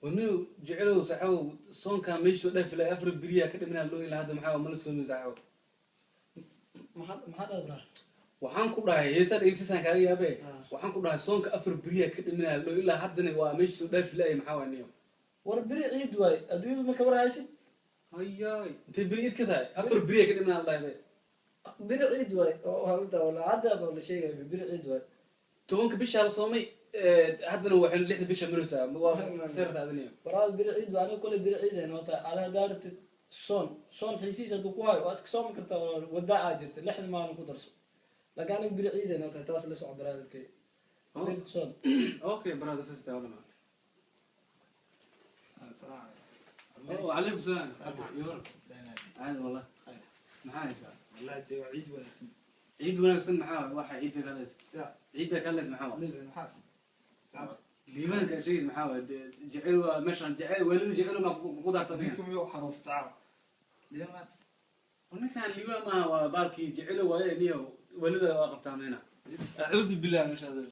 ونو جعلوا سحوا صون كان ميشو ده في الأفر بريا كده من اللو إلى هذا محاول ملسو مزحوا ما حدا برا waxaan ku dhahay heesada eegsisan kaaga yaabee waxaan ku dhahay soonka afar beriya ka dhimanaa loo ilaa haddana waa meesha soo dhaaf ilaa maxaa waaniyo war beri ciid waay adduunyadu ma ka warhaysid hayaay intee beri ciid ka tahay afar beriya ka dhimanaa dhahay beri ciid waay oo halda wala hadda baa la sheegay beri ciid waay tobanka bisha la soomay haddana waxay lixda bisha maraysaa waa seerta adaniyo waraad beri ciid waa aniga kulay beri ciid ay noqotay ala daartid soon xiisiis haduu ku hayo waa iska soomi kartaa wadaaca jirta lixda maalin ku darso لكن أنا بري عيد أنا تاس لسه عبرات الكي. أوكي براد أساسا ولا ما. السلام عليكم. وعليكم السلام. يور. عادي والله. محاي والله ده عيد ولا سن. عيد ولا سن محاي واحد عيد كلاس. لا. عيد كلاس محاي. ليه محاسن. ليمان كشيء محاي جعلوا مشان جعل ولد جعلوا ما قدر تبين. ليكم يو حرص تعب. ليه مات؟ هنا كان ليمان ما هو بالكي جعلوا ولا نيو ولده وقفتها هنا. أعوذ بالله من شر